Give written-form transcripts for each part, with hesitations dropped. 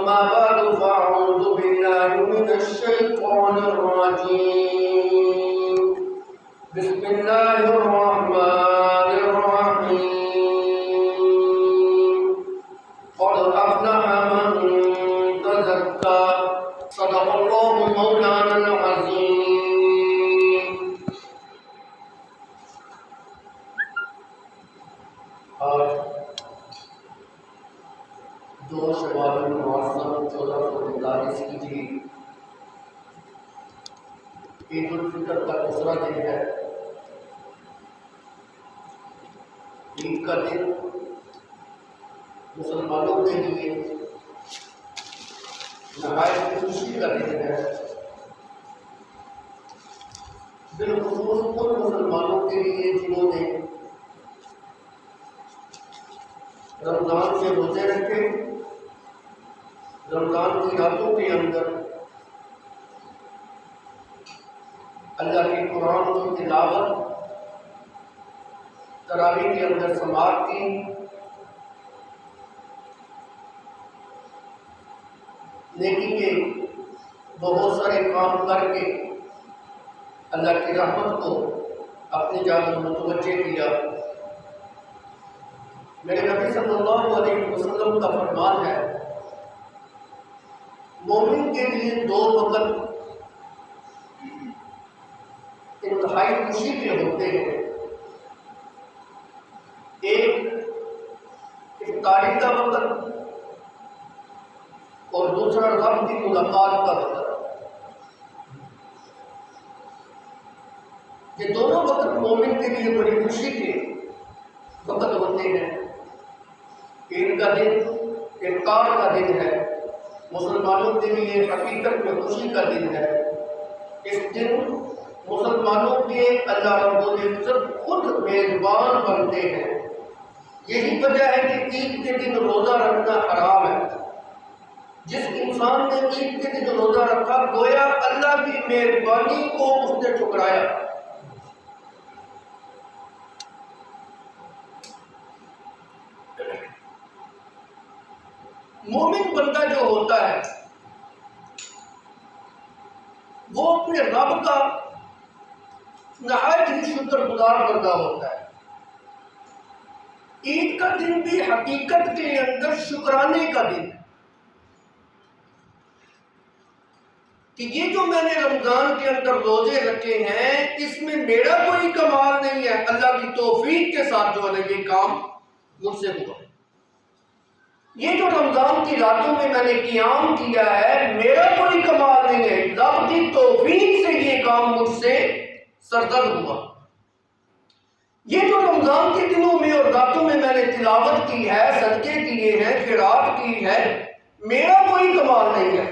أما بعد فأعوذ بالله من الشيطان الرجيم بسم الله الرحمن الرحيم قد أفلح من تزكى صدق الله مولانا العظيم. آج 2 شوال المعظم 1443 ہجری عید الفطر کا دوسرا دن ہے. عید کا دن مسلمانوں کے لیے نہایت خوشی کا دن ہے. بالخصوص ان مسلمانوں کے لیے جنہوں نے رمضان سے روزے رکھے، رمضان کی راتوں کے اندر اللہ کے قرآن کی تلاوت، تراویح کے اندر سماعت کی، نیکی کے بہت سارے کام کر کے اللہ کی رحمت کو اپنی جانب متوجہ کیا. میرے نبی صلی اللہ علیہ وسلم کا فرمان ہے، مومن کے لیے 2 وقت انتہائی خوشی کے ہوتے ہیں. ایک افطاری کا وقت اور دوسرا رب کی ملاقات کا وقت. یہ دونوں وقت مومن کے لیے بڑی خوشی کے وقت ہوتے ہیں. عید کا دن افطار کا دن ہے، مسلمانوں کے لیے حقیقت میں خوشی کا دن ہے. اس دن مسلمانوں کے اللہ رب العزت خود میزبان بنتے ہیں. یہی وجہ ہے کہ عید کے دن روزہ رکھنا حرام ہے. جس انسان نے عید کے دن روزہ رکھا گویا اللہ کی مہربانی کو اس نے ٹھکرایا. مومن بندہ جو ہوتا ہے وہ اپنے رب کا نہایت ہی شکر گزار بندہ ہوتا ہے. عید کا دن بھی حقیقت کے اندر شکرانے کا دن ہے کہ یہ جو میں نے رمضان کے اندر روزے رکھے ہیں اس میں میرا کوئی کمال نہیں ہے، اللہ کی توفیق کے ساتھ جو ہے یہ کام مجھ سے ہوا. یہ جو رمضان کی راتوں میں نے قیام کیا ہے میرا کوئی کمال نہیں ہے، رب کی توفیق سے یہ کام مجھ سے سرزد ہوا. یہ جو رمضان کے دنوں میں اور راتوں میں نے تلاوت کی ہے، صدقے کیے ہیں، خیرات کی ہے، میرا کوئی کمال نہیں ہے،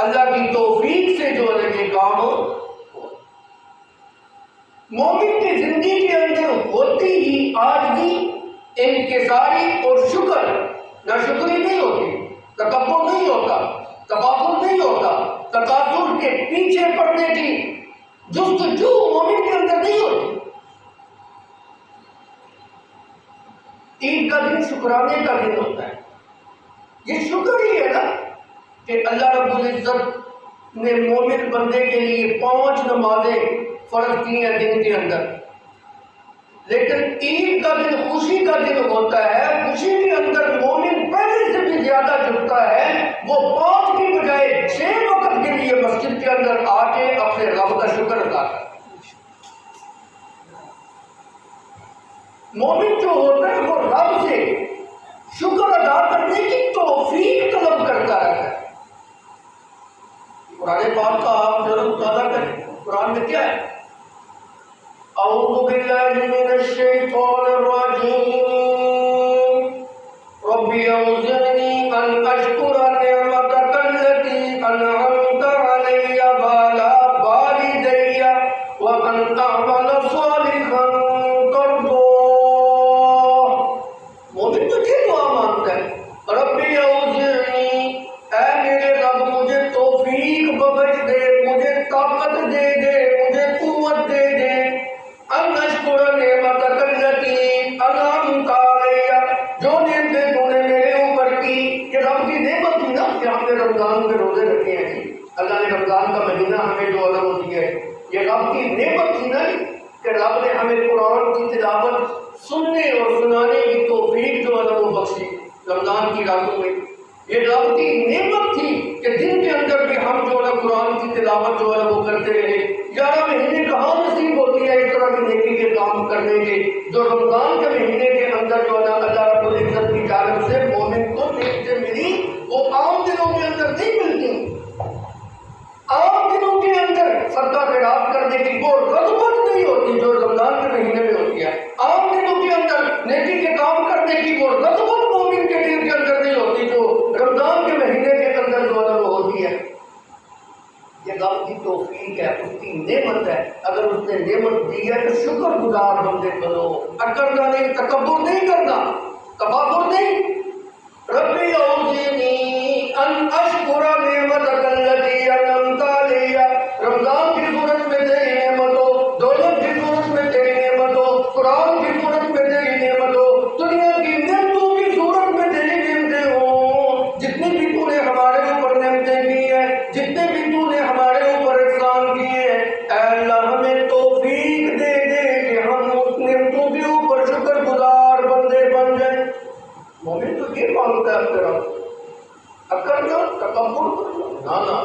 اللہ کی توفیق سے جو ہے یہ کام ہو. مومن کی زندگی کے اندر ہوتی ہی عاجزی، انکساری اور شکر. نہ شکری نہیں ہوتی، تکبر نہیں ہوتا، تفاخر نہیں ہوتا، تکاثر کے پیچھے پڑنے کی جستجو مومن کے اندر نہیں ہوتی. عید کا دن شکرانے کا دن ہوتا ہے. یہ شکر ہی ہے نا کہ اللہ رب العزت نے مومن بندے کے لیے 5 نمازیں فرض کی ہیں دن کے اندر. لیکن عید کا دن خوشی کا دن ہوتا ہے. خوشی کے اندر مومن پہلے سے بھی زیادہ جھکتا ہے، وہ 5 کی بجائے 6 وقت کے لیے مسجد کے اندر آ کے اپنے رب کا شکر ادا کرتا ہے. مومن جو ہوتا ہے وہ رب سے شکر ادا کرنے کی توفیق طلب کرتا ہے. قرآن پاک کا آپ ضرور مطالعہ کریں. قرآن میں کیا ہے؟ اعوذ باللہ من الشیطان الرجیم ربی اوزعنی ان اشکر نعمتک التي انعمت علی وعلی والدی وان اعمل صالحا ترضاه. مومن تو یہ دعا مانگتا ہے، ربی اوزعنی، اے میرے رب مجھے توفیق بخش دے، مجھے طاقت دے دے، مجھے قوت دے دے، ان اشکر نعمتک التي انعمت علی، جو نعمتیں تو نے میرے اوپر کی. یہ رب کی نعمت تھی نا. کہ ہم نے رمضان میں روزے رکھے ہیں جی، اللہ نے رمضان کا مہینہ ہمیں جو ہے وہ دیا ہے، یہ رب کی نعمت تھی نا کہ رب نے ہمیں قرآن کی تلاوت سننے اور سنانے کی توفیق جو ہے وہ بخشی رمضان کی راتوں میں۔ یہ رب کی نعمت تھی کہ دن کے اندر بھی ہم جو ہے قرآن کی تلاوت جو ہے وہ کرتے رہے۔ 11 مہینے کہاں نصیب ہوتی ہے اس طرح کی نیکی کے کام کرنے کے جو رمضان کے مہینے کے اندر جو ہے اللہ رب العزت کی جانب سے مومن کو نعمتیں ملی، وہ عام دنوں کے اندر نہیں ملتی۔ عام دنوں کے اندر صدقہ خیرات کرنے کی وہ رغبت نہیں ہوتی جو رمضان کے مہینے میں ہوتی ہے۔ عام دنوں کے اندر نیکی کے کام کرنے کی وہ رغبت مومن کے دل کے اندر نہیں ہوتی جو رمضان کے مہینے کے اندر جو ہے وہ ہوتی ہے۔ یہ رب کی توفیق ہے، اس کی نعمت ہے۔ اگر اس نے نعمت دی ہے تو شکر گزار بندے بنو، اکڑنا نہیں، تکبر نہیں کرنا، تفاخر نہیں۔ ربی اوزنی ان اشکر نعمتک التی انعمت علی، رمضان کی صورت میں تیری نعمت ہو، دولت کی صورت میں تیری نعمت ہو، قرآن کی صورت میں تیری نعمت ہو، دنیا کی نعمتوں کی صورت میں تیری نعمتیں ہوں۔ جتنی بھی تو نے ہمارے اوپر نعمتیں کی ہیں، جتنے بھی تو نے ہمارے اوپر احسان کیے ہیں، اے اللہ ہمیں توفیق دے دے کہ ہم اس نعمتوں کے اوپر شکر گزار بندے بن جائیں۔ مومن تو یہ مانگتا ہے اپنے رب سے، اکڑنا تکبر کرنا نہ۔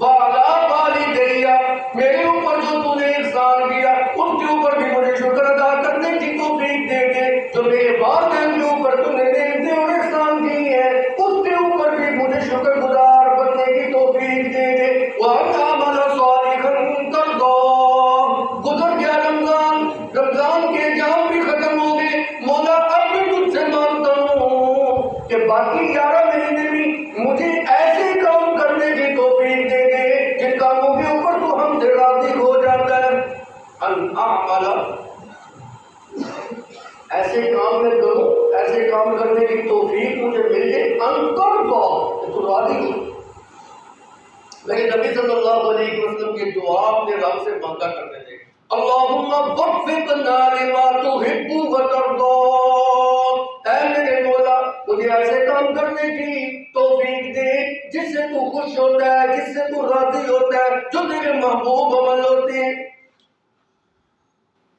وَعَلَىٰ وَالِدَيَّ، میرے اوپر جو تو نے احسان کیا اس کے اوپر بھی مجھے شکر ادا کرنے کی توفیق دے دے۔ جو میرے والدین کے اوپر تو نے نعمتیں اور احسان کی ہیں اس کے اوپر بھی مجھے شکر گزار بننے کی توفیق دے دے۔ وَأَنْ أَعْمَلَ صَالِحًا تَرْضَاهُ، گزر گیا رمضان، رمضان کے ایام بھی ختم ہو گئے، مولا اب بھی تجھ سے مانگتا ہوں کہ باقی 11 مہینے بھی مجھے ایسے کام کرنے کی توفیق دے دے جن کاموں کے اوپر تو ہم سے راضی ہو جاتا ہے۔ ان اعمل، ایسے کام میں کروں، ایسے کام کرنے کی توفیق مجھے مل جائے، ان ترضا، کہ تو راضی ہو۔ میرے نبی صلی اللہ علیہ وسلم کی دعا اپنے رب سے مانگا کرتے تھے، اللہم وفقنا لما تحب وترضا، اے میرے مولا مجھے ایسے کام کرنے کی توفیق دے جس سے تو خوش ہوتا ہے، جس سے تو راضی ہوتا ہے، جو تیرے محبوب عمل ہوتے ہیں۔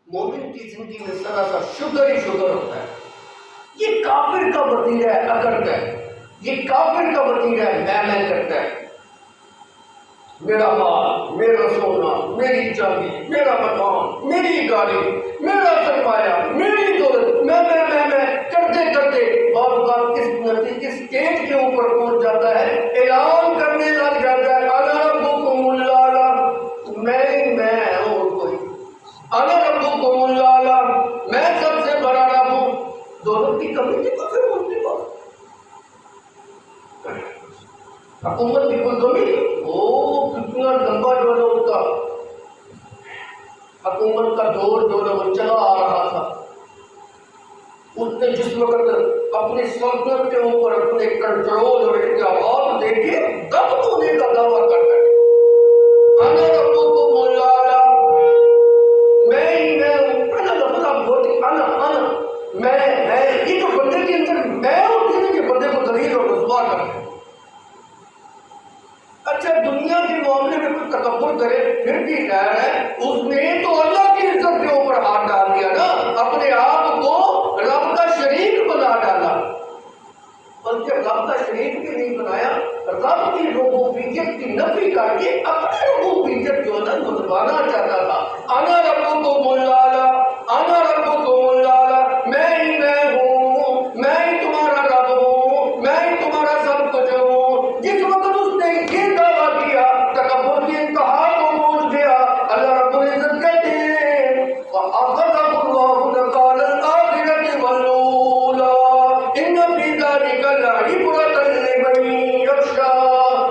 مومن کی زندگی میں سراسر شکر ہی شکر ہوتا ہے۔ یہ کافر کا وتیرہ ہے اکڑتا ہے، یہ کافر کا وتیرہ ہے میں کرتا ہے، میرا مال، میرا سونا، میری چاندی، میرا مکان، میری گاڑی، میرا سرمایہ، میری دولت، میں کرتے کرتے بعض اوقات اس اسٹیج کے اوپر پہنچ جاتا ہے، اعلان کرنے لگ جاتا ہے، انا ربکم الاعلی، میں اور کوئی، انا ربکم الاعلی، میں سب سے بڑا رب ہوں۔ دولت کی کمی تھی تو پھر ان کے پاس حکومت کی کوئی کمی نہیں، وہ کتنا لمبا جو ہے اس کا حکومت کا دور جو ہے وہ چلا آ رہا تھا۔ اس نے جس وقت اپنی سلطنت کے اوپر اپنے کنٹرول اور انتخاب دے کے دم ہونے کا دعویٰ کرتا ہے، انا ربکم الاعلی، میں ہی میں ہوں، انا لفظ آپ بولتے انا میں یہ جو بندے کے اندر میں ہوتی ہے کہ بندے کو ذلیل اور رسوا کرتے ہیں۔ اچھا دنیا کے معاملے میں کوئی تکبر کرے پھر بھی خیر ہے، اس نے تو اللہ کی عزت کے اوپر ہاتھ ڈال دیا نا، اپنے آپ کو رب کا شریک بنا ڈالا، بلکہ رب کا شریک بھی نہیں بنایا، رب کی ربوبیت کی نفی کر کے اپنی ربوبیت جو ہے منوانا چاہتا تھا۔ انا ربکم الاعلی، انا ربکم الاعلی، میں ہی میں ہوں، میں ہی تمہارا رب ہوں، میں ہی تمہارا سب کچھ ہوں۔ جس وقت اس نے یہ دعویٰ کیا تکبر کی انتہا کو پہنچ گیا، اللہ رب العزت کہتے ہیں فَأَخَذَهُ اللَّهُ نَكَالَ الْآخِرَةِ وَالْأُولَىٰ إِنَّ فِي ذَلِكَ لَعِبْرَةً لِمَن يَخْشَىٰ،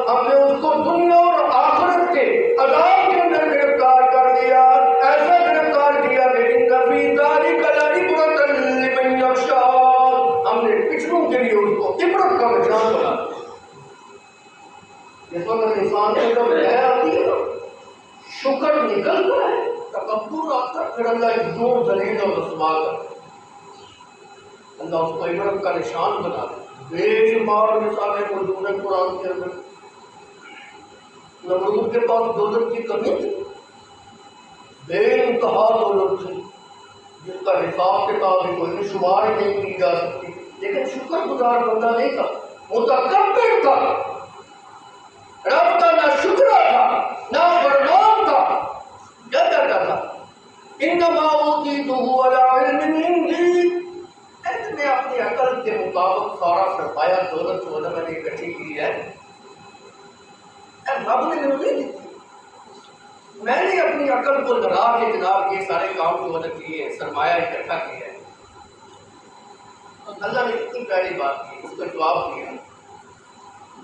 ہم نے اس کو دنیا اور آخرت کے عذاب کے اندر گرفتار کر دیا، ایسا گرفتار کیا کہ إِنَّ فِي ذَلِكَ لَعِبْرَةً لِمَن يَخْشَىٰ، ہم نے پچھلوں کے لیے اس کو عبرت کا نشان بنا دیا۔ جس وقت انسان کو جب لے آتی ہے شکر نکلتا ہے، تکبر آتا ہے، پھر اللہ اتنا ذلیل اور رسوا کرتا ہے، اللہ اس کو عبرت کا نشان بنا دیتا ہے۔ بے شمار مثالیں موجود ہیں قرآن کے اندر. نمرود کے پاس دولت کی کمی تھی، بے انتہا دولت تھی جس کا حساب کتاب بھی کوئی شمار ہی نہیں کی جا سکتی، لیکن شکر گزار بندہ نہیں تھا، متکبر تھا، رب کا نہ شکرا تھا نہ فرمان تھا. کیا کہتا تھا؟ انما اوتیتہ علی علم عندی، میں اپنی عقل کے مطابق سارا سرمایہ دولت جو میں نے اکٹھی کی ہے رب نے مجھے نہیں دی، میں نے اپنی عقل کو لڑا کے جناب یہ سارے کام جو نے کیے ہیں، سرمایہ اکٹھا کیا ہے. اللہ نے اتنی پیاری بات کی، اس کا جواب دیا.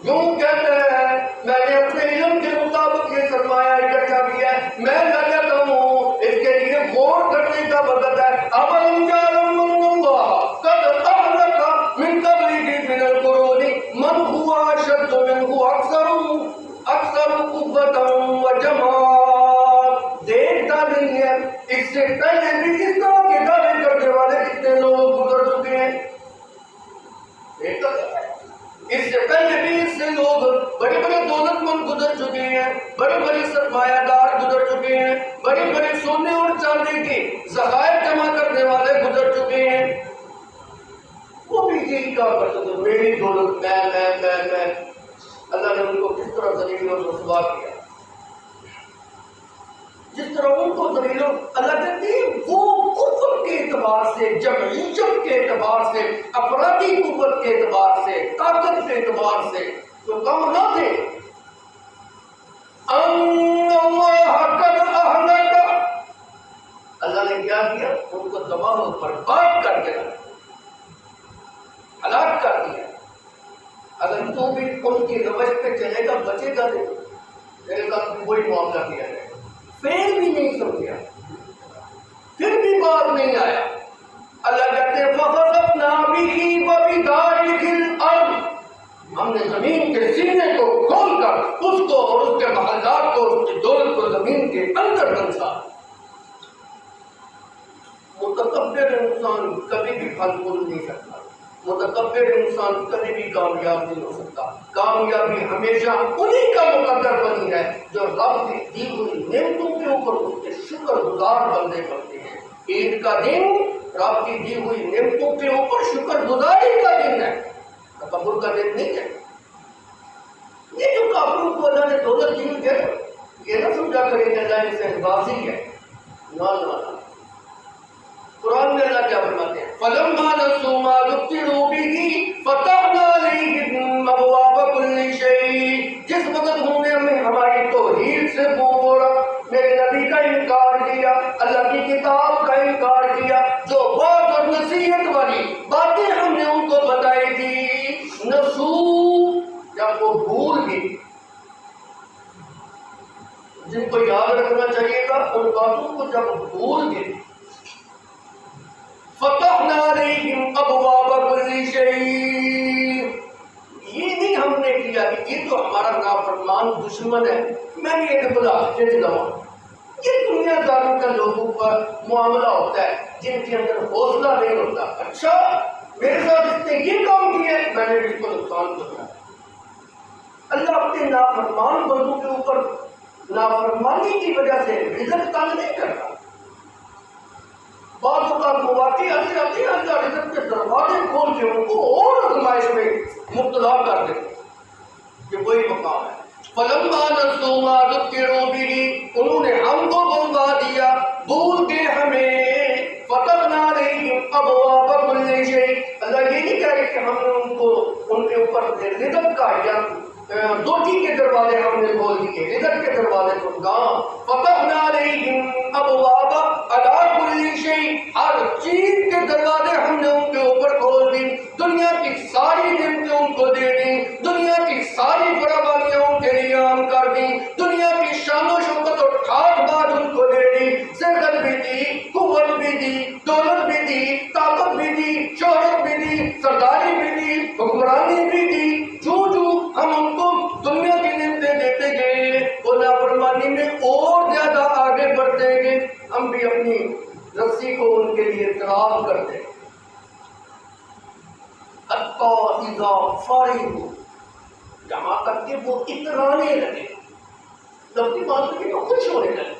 یوں کہتے ہیں میں نے اپنے علم کے مطابق یہ سرمایہ اکٹھا کیا ہے، میں نہ کہتا ہوں، اس کے لیے غور کرنے کا وقت ہے. أَوَلَمْ يَعْلَمْ أَنَّ اللَّهَ قَدْ أَهْلَكَ مِنْ قَبْلِهِ مِنَ الْقُرُونِ مَنْ هُوَ أَشَدُّ مِنْهُ أَكْثَرُ قُوَّةً وَجَمْعًا. دیکھتا نہیں ہے اس سے پہلے بھی اس طرح کے دعوے کرنے والے کتنے لوگ گزر چکے ہیں. دیکھتا نہیں ہے اس سے پہلے بھی اس سے لوگ بڑے بڑے دولت مند گزر چکے ہیں، بڑے بڑے سرمایہ دار گزر چکے ہیں، بڑے بڑے سونے اور چاندی کے ذخائر جمع کرنے والے گزر چکے ہیں. وہ بھی یہی کہا کرتے تھے میری دولت میں. اللہ نے ان کو کس طرح ذلیل اور رسوا کیا، جس طرح ان کو ذلیل. اللہ کہتے ہیں وہ کفر کے اعتبار سے، جمعیت کے اعتبار سے، افرادی قوت کے اعتبار سے، طاقت کے اعتبار سے تو کم نہ تھے. اللہ نے کیا کیا؟ ان کو تباہ و برباد کر دیا، ہلاک کر دیا. اگر تو بھی ان کی روش پہ چلے گا بچے گا نہیں، میرے ساتھ بھی وہی معاملہ کیا جائے. فیل بھی نہیں سمجھا، پھر بھی بات نہیں آیا. اللہ کہتے ہیں فَخَسَفْنَا بِهِ وَبِدَارِهِ الْأَرْضِ، ہم نے زمین کے سینے کو کھول کر اس کو اور اس کے محلات کو، اس کی دولت کو زمین کے اندر دھنسا. متکبر انسان کبھی بھی پھل پھول نہیں سکتا، متکبر انسان کبھی بھی کامیاب نہیں ہو سکتا. کامیابی ہمیشہ انہی کا مقدر بنی ہے جو رب کی دی ہوئی نعمتوں کے اوپر اس کے شکر گزار بندے بنتے ہیں. عید کا دن رب کی دی ہوئی نعمتوں کے اوپر شکر گزاری کا دن ہے، تکبر کا دن نہیں ہے. یہ جو کافروں کو اللہ نے دولت دی ہے یہ نہ سمجھا کریں کہ اللہ اس سے بازی ہے. نہ قرآن میں اللہ کیا فرماتے ہیں؟ فَلَمَّا نَسُوا مَا ذُكِّرُوا بِهِ فَتَحْنَا عَلَيْهِمْ أَبْوَابَ كُلِّ شَيْءٍ. جس وقت انہوں نے ہمیں ہماری توحید سے منہ موڑا، میرے نبی کا انکار کیا، اللہ کی کتاب کا انکار کیا، جو بات اور نصیحت والی باتیں ہم نے ان کو بتائی تھی، نسو، جب وہ بھول گئی، جن کو یاد رکھنا چاہیے تھا ان باتوں کو جب بھول گئے، فتحنا علیہم ابواب کل شیء. یہ نہیں ہم نے کیا کہ یہ تو ہمارا نافرمان دشمن ہے، میں نے ایک بلا کے دلاؤں. یہ دنیا داروں کا لوگوں کا معاملہ ہوتا ہے جن کے اندر حوصلہ نہیں ہوتا. اچھا میرے ساتھ اس نے یہ کام کیا، میں نے اس کو نقصان پہنچایا. اللہ اپنے نافرمان بندوں کے اوپر نافرمانی کی وجہ سے رزق تنگ نہیں کرتا. بعض اوقات مواقع ایسے آتے ہیں اللہ رزق کے دروازے کھول کے ان کو اور آزمائش میں مبتلا کر دیتے کہ وہی مقام ہے. فَلَمَّا نَسُوا مَا ذُكِّرُوا بِهِ، انہوں نے ہم کو بھلوا دیا، بھول کے ہمیں. فَتَحْنَا عَلَيْهِمْ أَبْوَابَ كُلِّ شَيْءٍ. اللہ یہ نہیں کہہ رہے کہ ہم نے ان کو ان کے اوپر رزق کا یا دوٹی کے دروازے ہم نے کھول دیے، رزق کے دروازے کو کہاں. فَتَحْنَا عَلَيْهِمْ أَبْوَابَ عَلَىٰ كُلِّ شَيْءٍ، ہر چیز کے دروازے ہم نے ان کے اوپر کھول دی. دنیا کی ساری نعمتیں ان کو دے دی، دنیا کی ساری فراوانیاں ان کے لیے عام کر دی، دنیا کی شان و شوکت اور ٹھاٹ بات ان کو دے دی. صحت بھی دی، قوت بھی دی، دولت بھی دی، طاقت بھی دی، شہرت بھی دی، سرداری بھی دی، حکمرانی بھی دی. جو ہم ان کو دنیا کی نعمتیں دیتے گئے وہ نافرمانی میں اور زیادہ آگے بڑھتے گئے. ہم بھی اپنی رسی کو ان کے لیے تراب کرتے. حتی اذا فرحوا، یہاں تک کہ وہ اترانے لگے، لفظی بات کہ وہ خوش ہونے لگے،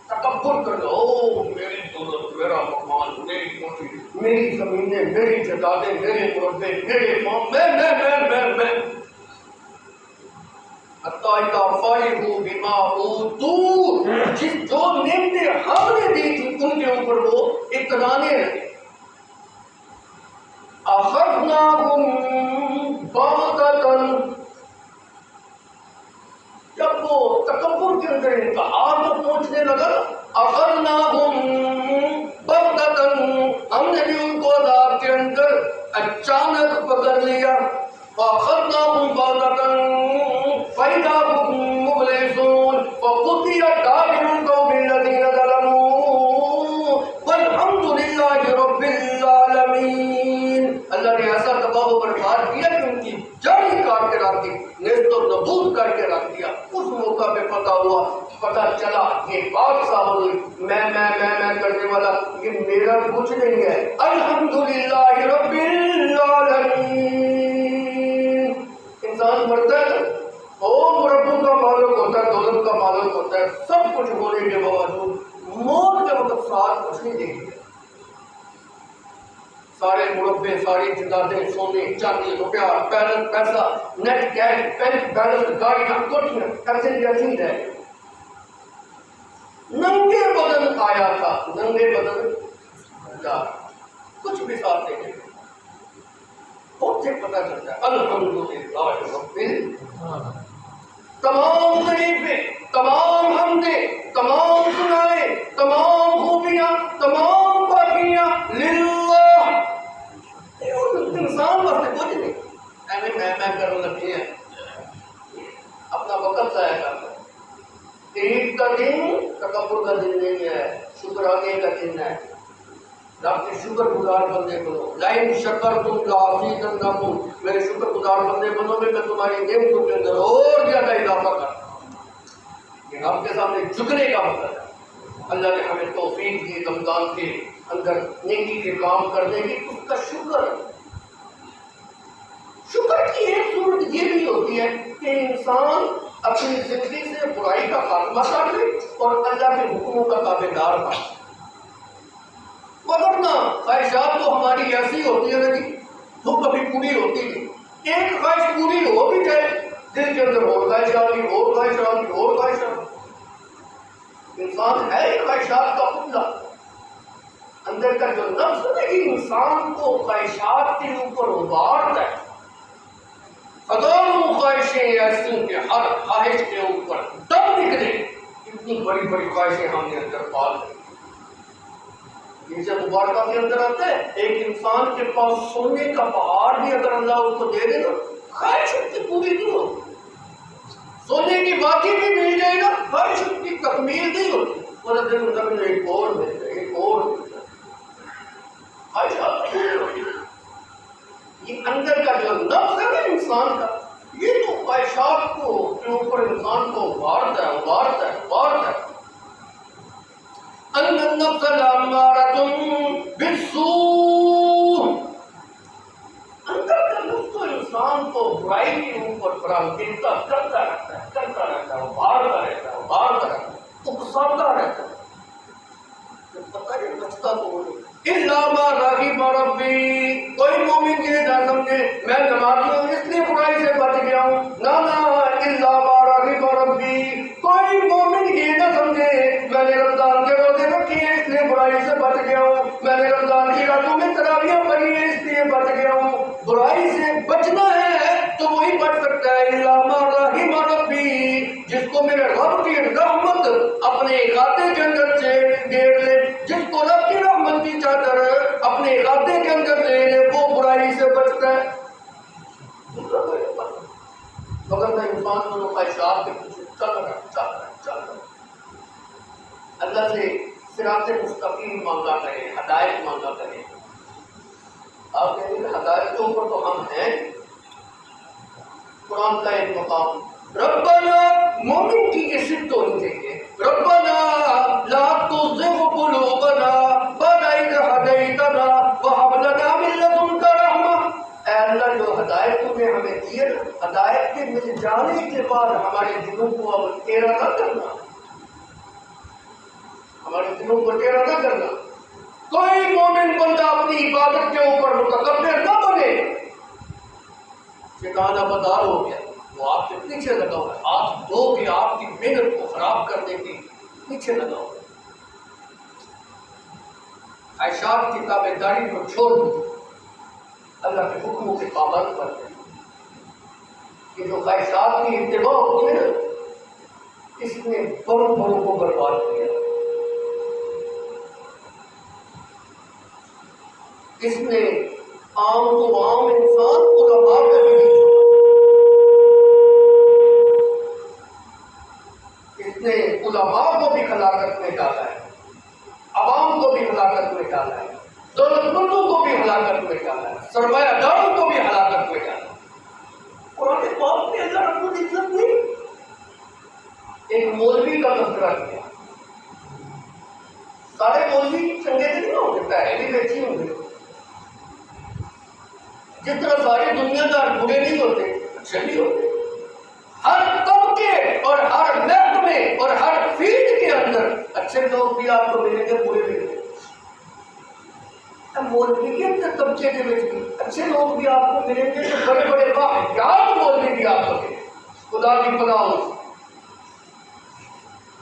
تکبر کر لو، او میری دولت، میرا مکان، میری کوٹھی، میری زمینیں، میری جائیدادیں، میرے مربے، میرے فارم، میں حتی اذا فرحوا بما اوتوا، جو نعمتیں ہم نے دی تھی ان کے اوپر وہ اترانے لگے، اخذناہم بغتۃ، جب وہ تکبر کے اندر انتہا پر پہنچنے لگا، اخذناہم بغتۃ، ہم نے بھی ان کو عذاب کے اندر اچانک پکڑ لیا، فاخذناہم بغتۃ فإذا هم مبلسون فقضي دابر القوم الذين ظلموا والحمد لله رب العالمین۔ اللہ نے ایسا تباہ و برباد کیا کہ ان کی جڑ ہی کاٹ کے رکھ دی، نیست و نبود کر کے رکھ دیا۔ اس موقع پہ پتہ چلا یہ بات صاحب ہوئی، میں کرنے والا یہ میرا کچھ نہیں ہے، الحمدللہ رب العالمین۔ انسان مرتا ہے مربوں کا مالک ہوتا ہے، دولت کا مالک ہوتا ہے، سب کچھ ہونے کے باوجود موت کے وقت ساتھ کچھ نہیں دیکھتے، سارے مربے، ساری جائیدادیں، سونے چاندی، روپیہ، پیسہ، نیٹ کیش، بینک بیلنس، گاڑیاں، کوٹھیاں، ایسے ہے۔ ننگے بدن آیا تھا، ننگے بدن جا، کچھ بھی ساتھ نہیں دیکھتے، بہت سے پتہ چلتا ہے الحمدللہ رب العالمین۔ تمام تعریفیں، تمام حمدیں، تمام ثنائیں، تمام خوبیاں، تمام پاکیاں للہ، انسان واسطے کچھ نہیں، میں کرنے لگی ہے، اپنا وقت ضائع کرتا ہے۔ عید کا دن تکبر کا دن نہیں ہے، شکرانے کا دن ہے، رب کے شکر گزار بندے بنو، لئن شکرتم لازیدنکم، میرے شکر گزار بندے بنو گے میں تمہاری نعمتوں کے اندر اور زیادہ اضافہ کرتا ہوں۔ یہ رب کے سامنے جھکنے کا مطلب ہے۔ اللہ نے ہمیں توفیق دی رمضان کے اندر نیکی کے کام کرنے کی، اس کا شکر۔ شکر کی ایک صورت یہ بھی ہوتی ہے کہ انسان اپنی زندگی سے برائی کا خاتمہ کر لے اور اللہ کے حکموں کا تابعدار بن جائے۔ ورنہ خواہشات تو ہماری ایسی ہوتی ہے نا جی، وہ کبھی پوری ہوتی نہیں۔ ایک خواہش پوری ہو بھی جائے، دل کے اندر اور خواہشات کی، اور خواہشات کی، اور خواہشات۔ انسان ہے ہی خواہشات کا پتلا، اندر کا جو نفس ہے انسان کو خواہشات کے اوپر ابھارتا ہے۔ ہزاروں خواہشیں ایسی کہ ہر خواہش کے اوپر دم نکلے، اتنی بڑی بڑی خواہشیں ہم نے اندر پال لی۔ جب مبارکہ کے اندر آتا ہے، ایک انسان کے پاس سونے کا پہاڑ بھی اگر اللہ اس کو دے دے نا، خواہش اس کی پوری نہیں ہوتی۔ سونے کی باقی بھی مل جائے نا، خواہش اس کی تکمیل نہیں ہوتی۔ اور دن میں ایک اور مل جائے، ایک اور مل جائے، خواہشات پوری ہوتی۔ یہ اندر کا جو نفس ہے نا انسان کا، یہ تو خواہشات کو کے اوپر انسان کو ابھارتا ہے۔ ان النفس لامارۃ بالسوء، اندر کا نفس تو انسان کو برائی کے اوپر پراگندہ کرتا رہتا ہے، ابھارتا رہتا ہے، اکساتا رہتا ہے۔ پتہ نہیں بچتا تو نہیں۔ الا ما رحم ربی، کوئی مومن یہ نہ سمجھے میں نمازی ہوں اس لیے برائی سے بچ گیا ہوں، نہ الا ما رحم ربی، کوئی مومن یہ نہ سمجھے میں نے رمضان کے روزے رکھے ہیں اس لیے برائی سے بچ گیا ہوں، میں نے رمضان کی راتوں میں تراویح پڑھی ہیں اس لیے بچ گیا ہوں۔ برائی سے بچنا ہے تو وہی بچ سکتا ہے، الا ما رحم ربی، جس کو میرے رب کی رحمت اپنے کھاتے کے اندر سے گھیر لے، جس کو رب کی رحمت کی چادر اپنے کھاتے کے اندر لے لے، وہ برائی سے بچتا ہے۔ مگر میں انسان کو خواہشات کے پیچھے چل رہا اللہ سے صراط مستقیم مانگا کرے، ہدایت مانگا کرے۔ آپ کہیں گے ہدایت کے اوپر تو ہم ہیں۔ قرآن کا ایک مقام، ربنا، مومن کی یہ صفت ہونی چاہیے، ربنا لا تزغ قلوبنا بعد إذ هديتنا وهب لنا من لدنك رحمة، اے اللہ جو ہدایت تم نے ہمیں دی ہے، ہدایت کے مل جانے کے بعد ہمارے دلوں کو اب ٹیڑھا نہ کرنا، ہمارے دلوں کو ٹیڑھا نہ کرنا۔ کوئی مومن بندہ اپنی عبادت کے اوپر متکبر نہ بنے۔ شیطان ابدار ہو گیا، وہ آپ کے پیچھے لگا ہوا ہے، ہاتھ دھو کے آپ کی محنت کو خراب کرنے کے پیچھے لگا ہوا ہے۔ خواہشات کی تابع داری کو چھوڑ دو، اللہ کے حکموں کے پابند بن جائیں۔ یہ جو خواہشات کی اتباع ہوتی ہے نا، اس نے بڑوں بڑوں کو برباد کیا، اس نے عام تو عام انسان علماء کو بھی نہیں چھوڑا، اس نے علماء کو بھی ہلاکت میں ڈالا ہے، عوام کو بھی ہلاکت میں ڈالا ہے، دولت مندوں کو بھی ہلاکت میں ڈالا ہے، سرمایہ داروں کو بھی ہلاکت میں ڈالا ہے۔ قرآن پاک نے اللہ رب العزت نے ایک مولوی کا تذکرہ کیا۔ سارے مولوی چنگے سے نہیں ہوں گے، پیسے بھی بیچی ہوں گے، جس طرح سارے دنیا دار برے نہیں ہوتے، اچھے بھی ہوتے۔ ہر طبقے اور ہر محکمے اور ہر فیلڈ کے اندر اچھے لوگ بھی آپ کو ملیں گے، برے بھی ملیں گے۔ مولوی کے اندر طبقے کے بھی اچھے لوگ بھی آپ کو ملیں گے، تو بڑے بڑے واقعات مولوی بھی آپ کو ملیں گے، خدا کی پناہ ہو۔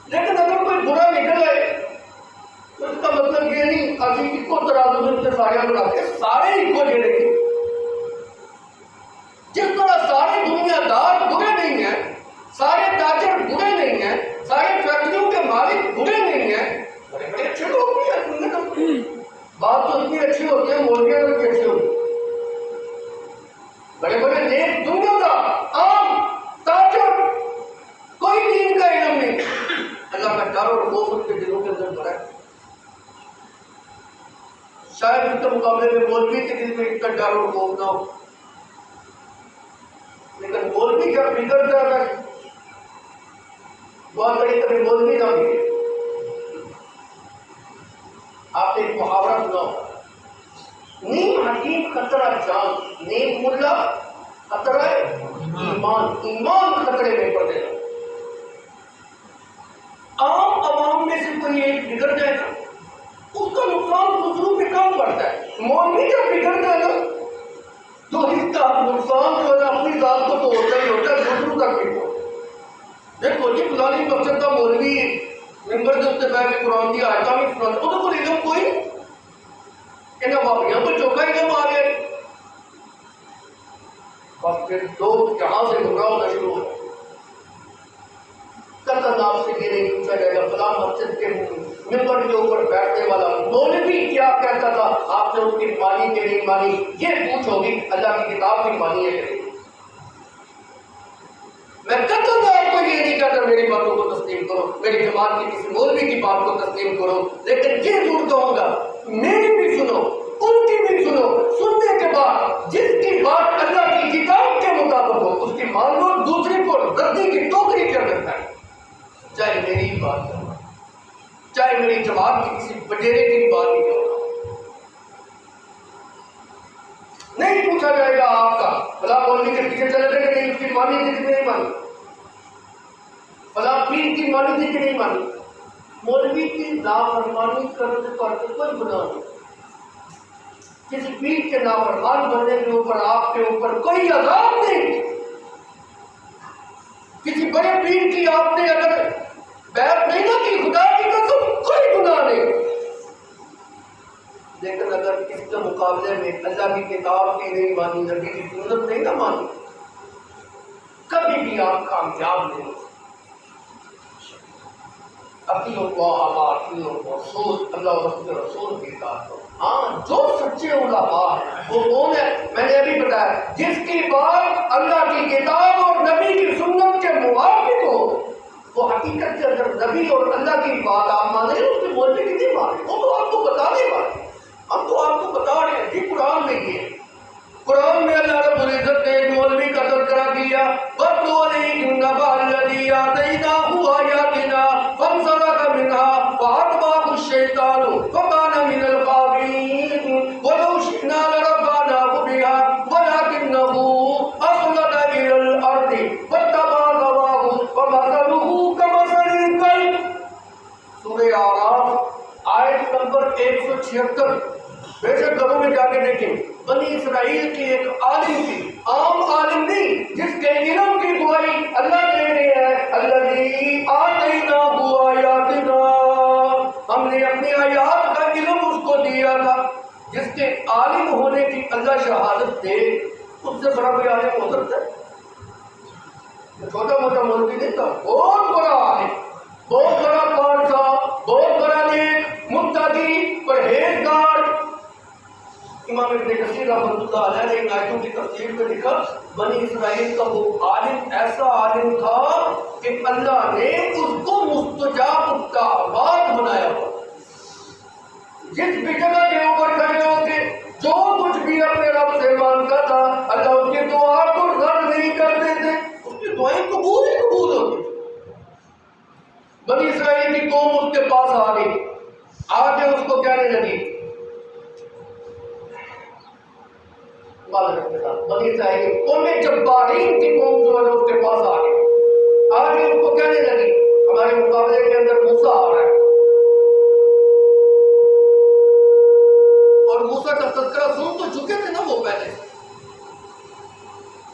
لیکن اگر کوئی برا نکل آئے تو اس کا مطلب یہ نہیں ابھی اس کو ترازو میں سارے بناتے ہیں، سارے ہی کو لے لیں گے۔ جس طرح سارے دنیا دار برے نہیں ہیں، سارے تاجر برے نہیں ہیں، سارے فیکٹریوں کے مالک برے نہیں ہیں، بڑے بڑے اچھے لوگ بھی ہیں۔ بات تو اتنی اچھی ہوتی ہے، مولویوں میں بھی اچھی ہوتی ہے، بڑے بڑے نیک دنیا کا عام تاجر، کوئی دین کا علم نہیں، اللہ کا ڈر اور خوف ان کے دلوں کے اندر بھرا ہے۔ شاید اس کے مقابلے میں مولوی کے دل میں اتنا ڈر اور خوف نہ ہو، لیکن مولوی جب بگڑ جاتا ہے بہت بڑی کبھی مولوی نہ بگڑے۔ آپ نے ایک محاورہ سنا ہوگا، نیم حکیم خطرہ جان، نیم ملا خطرہ ایمان، ایمان خطرے میں پڑ گیا۔ عام عوام میں سے کوئی ایک بگڑ جائے گا، اس کا نقصان دوسروں پہ کم پڑتا ہے۔ مولوی جب بگڑ جائے گا تو اس کا نقصان جو ہے اپنی ذات کو تو ہوتا ہی ہوتا ہے، دوسروں تک بھی ہوتا ہے۔ دیکھو جی فلانی مسجد کا مولوی ممبر کے اتنے بیٹھ کے قرآن کی آیتاں بھی سناتا، وہ تو کوئی علم کوئی انہیں واقعیاں کو چوکا علم آ گئے، بس پھر لوگ یہاں سے گمراہ ہونا شروع ہو گئے۔ قطعاً آپ سے یہ نہیں پوچھا جائے گا فلاں مسجد کے ممبر کے اوپر بیٹھنے والا مولوی کیا کہتا تھا، آپ نے اس کی مانی کہ نہیں مانی، یہ پوچھو گی اللہ کی کتاب کی مانی ہے کہ نہیں۔ میں قطعاً آپ کو یہ نہیں کہتا میری باتوں کو تسلیم کرو، میری جماعت کی کسی مولوی کی بات کو تسلیم کرو، لیکن یہ ضرور کہوں گا میری بھی سنو، ان کی بھی سنو، سننے کے بعد جس کی بات اللہ کی کتاب کے مطابق ہو اس کی مان لو، دوسری کو ردی کی ٹوکری کے اندر ہے، چاہے میری ہی بات کرو، چاہے میری جماعت کی کسی بڈیرے کی بات ہی کرو۔ نہیں پوچھا جائے گا آپ کا فلاں مولوی کے پیچھے چلے گئے کہ نہیں، اس کی مانی تھی کہ نہیں مانی، فلاں پیر کی مانی تھی کہ نہیں مانی۔ مولوی کی نافرمانی کرنے پر کوئی گناہ نہیں، کسی پیر کے نافرمان بننے کے اوپر آپ کے اوپر کوئی عذاب نہیں، کسی بڑے پیر کی آپ نے اگر بیعت نہیں نہ کی خدا کی قسم کوئی گناہ نہیں، لیکن اگر اس کے مقابلے میں اللہ کی کتاب کی نہیں مانی، نبی کی سنت نہیں نہ مانی، کبھی بھی آپ کامیاب نہیں ہو۔ اطیعوا اللہ واطیعوا الرسول، اللہ اور اس کے رسول کی اطاعت کرو۔ ہاں جو سچے علماء ہیں وہ کون ہے؟ میں نے ابھی بتایا، جس کی بات اللہ کی کتاب اور نبی کی سنت کے موافق ہو، وہ حقیقت کے اندر نبی اور اللہ کی بات آپ مان رہے ہیں، اس کے مولوی کی نہیں مان رہے، وہ تو آپ کو بتانے والے، ہم تو آپ کو بتا رہے ہیں جی قرآن میں یہ ہے۔ قرآن میں اللہ رب العزت نے ایک مولوی کا تذکرہ کیا، وَاتْلُ عَلَيْهِمْ نَبَأَ الَّذِي آتَيْنَاهُ آيَاتِنَا فَانسَلَخَ مِنْهَا فَأَتْبَعَهُ الشَّيْطَانُ فَكَانَ مِنَ الْغَاوِينَ وَلَوْ شِئْنَا لَرَفَعْنَاهُ بِهَا وَلَكِنَّهُ اللہ شہادت دے، اس سے بڑا کوئی عالم ہو سکتا ہے؟ چھوٹا موٹا مولوی نہیں تھا، بہت بڑا عالم، بہت بڑا پادشاہ، بہت بڑا نیک، متقی، پرہیزگار۔ امام ابن کثیر رحمۃ اللہ علیہ نے ان آیتوں کی تفسیر میں لکھا بنی اسرائیل کا وہ عالم ایسا عالم تھا کہ اللہ نے اس کو مستجاب الدعوات بنایا ہوا، جس بھی جگہ کے اوپر کھڑے ہو کے جو کچھ بھی اپنے رب سے مانگتا تھا اللہ اس کی دعا کو رد نہیں کرتے تھے، اس کی دعائیں قبول ہی قبول ہوتی۔ بنی اسرائیل کی قوم اس کے پاس آ گئی، آ کے اس کو کہنے لگی، بنی اسرائیل قوم جبارین کی قوم جو ہے اس کے پاس آ گئی، آ کے اس کو کہنے لگی ہمارے مقابلے کے اندر موسیٰ آ رہا ہے، اور موسیٰ کا تذکرہ سن تو چکے تھے نا وہ پہلے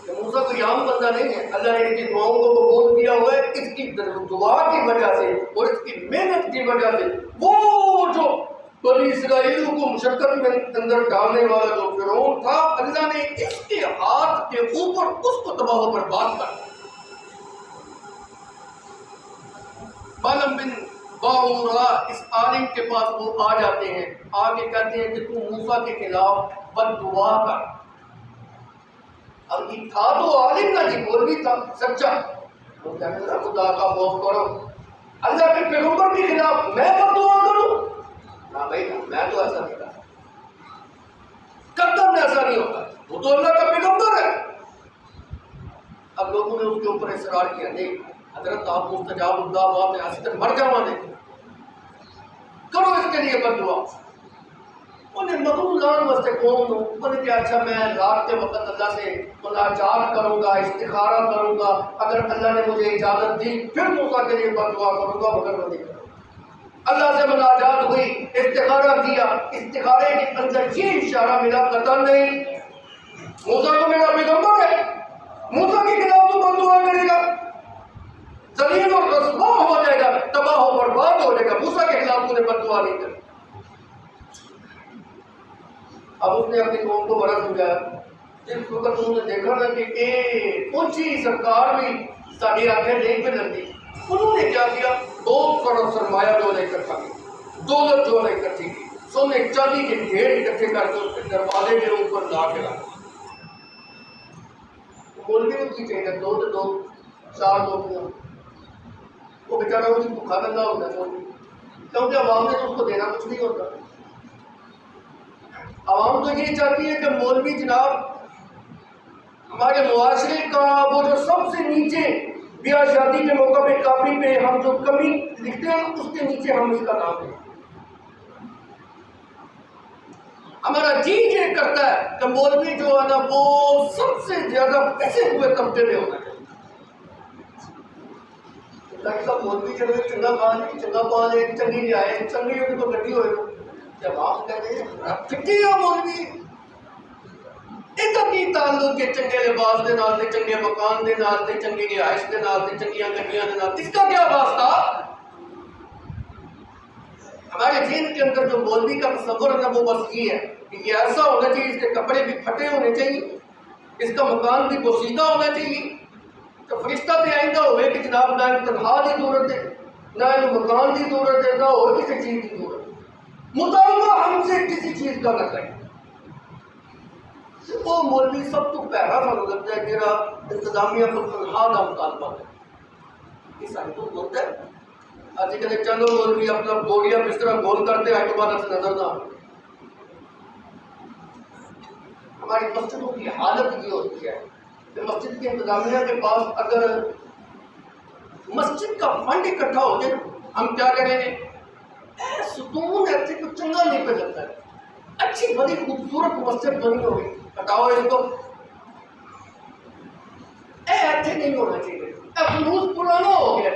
کہ موسیٰ کوئی عام بندہ نہیں ہے، اللہ نے اس کی دعاؤں کو قبول کیا ہوا ہے، اس کی دعا کی وجہ سے اور اس کی محنت کی وجہ سے وہ جو بنی اسرائیل کو مشقت میں اندر ڈالنے والا جو فرعون تھا، اللہ نے اس کے ہاتھ کے اوپر اس کو تباہ و برباد کر دیا۔ بالم بن باورا اس عالم کے پاس وہ آ جاتے ہیں، آگے کہتے ہیں کہ تو موسیٰ کے خلاف بد دعا کر۔ اب یہ تھا تو عالم نہ جی، بول بھی تھا سچا، وہ کہتے ہیں خدا کا خوف کرو، اللہ کے پیغمبر کے خلاف میں بد دعا کروں؟ نہ بھائی نہ، میں تو ایسا نہیں کرتا، قدم ایسا نہیں ہوتا، وہ تو اللہ کا پیغمبر ہے۔ اب لوگوں نے اس کے اوپر اصرار کیا، نہیں حضرت آپ مستجاب الدعوات میں ایسی تک مر جاوانے کرو اس کے لیے بد دعا۔ انہیں مغرور لان واسطے کون ہو، انہیں کہ اچھا میں رات کے وقت اللہ سے مناجات کروں گا، استخارہ کروں گا، اگر اللہ نے مجھے اجازت دی پھر موسیٰ کے لیے بد دعا کروں گا، مگر نہیں کروں۔ اللہ سے مناجات ہوئی، استخارہ کیا، استخارے کے اندر یہ اشارہ ملا قتل نہیں، موسیٰ تو میرا پیغمبر ہے، موسیٰ کے خلاف تو بد دعا کرے گا، زمین اور رسوا ہو جائے گا، تباہ و برباد ہو جائے گا، موسیٰ کے خلاف تو نے بد دعا نہیں کری۔ اب اس نے اپنی قوم کو بڑا سمجھایا، جس وقت انہوں نے دیکھا نا کہ اونچی سرکار بھی ساری آنکھیں نہیں پہ لگتی، انہوں نے کیا کیا، بہت سارا سرمایہ جو نے اکٹھا کی، دولت جو نے اکٹھی کی، سونے چاندی کے ڈھیر اکٹھے کر کے اس کے دروازے کے اوپر لا کے رکھا۔ مولوی کو کی چاہیے دو تو دو چار نوکریاں، وہ بیچارہ وہ بھوکا بندہ ہوتا ہے مولوی، کیونکہ عوام نے تو اس کو دینا کچھ نہیں ہوتا۔ عوام تو یہ چاہتی ہے کہ مولوی جناب ہمارے معاشرے کا وہ جو سب سے نیچے بیاہ شادی کے موقع پہ کاپی پہ ہم جو کمی لکھتے ہیں اس کے نیچے ہم اس کا نام دیں۔ ہمارا جی یہ کرتا ہے کہ مولوی جو ہے نا وہ سب سے زیادہ پیسے ہوئے طبقے میں ہونا چاہیے۔ ڈاکٹر صاحب مولوی جو ہے چنگا پان ہے، چنگی نہیں آئے، چنگی ہوئی تو گڈی ہوئے، جب آپ کہتے ہیں فٹی ہے مولوی، اتنی تعلق کے چنگے لباس دے نال تے چنگے مکان دے نال تے چنگی رہائش دے نال تے چنگیاں گڈیاں دے نال، اس کا کیا واسطہ؟ ہمارے ذہن کے اندر جو مولوی کا تصور ہے وہ بس یہ ہے کہ یہ ایسا ہونا چاہیے، اس کے کپڑے بھی پھٹے ہونے چاہیے، اس کا مکان بھی بوسیدہ ہونا چاہیے، تو فرشتہ تے آئندہ ہوئے کہ جناب نہ تنخواہ کی ضرورت ہے، نہ مکان کی ضرورت ہے، نہ اور کسی چیز کی ضرورت ہے، مطالبہ ہم سے کسی چیز کا نہ کریں۔ وہ مولوی سب تو پہلا سانو لگتا ہے جہاں انتظامیہ کو تنخواہ کا مطالبہ ہے، یہ ساری تو ہوتا ہے۔ آج کل چلو مولوی اپنا بوریا بستر گول کرتے ہیں، دوبارہ سے نظر نہ آئے۔ ہماری مسجدوں کی حالت یہ ہوتی ہے کہ مسجد کے انتظامیہ کے پاس اگر مسجد کا فنڈ اکٹھا ہو جائے ہم کیا کریں گے، ستون ایسے کچھ چنگا نہیں پہ جاتا ہے، اچھی بڑی خوبصورت مسجد بنی ہوگی، ہٹاؤ اس کو، ایسے نہیں ہونا چاہیے، فانوس پرانا ہو گیا،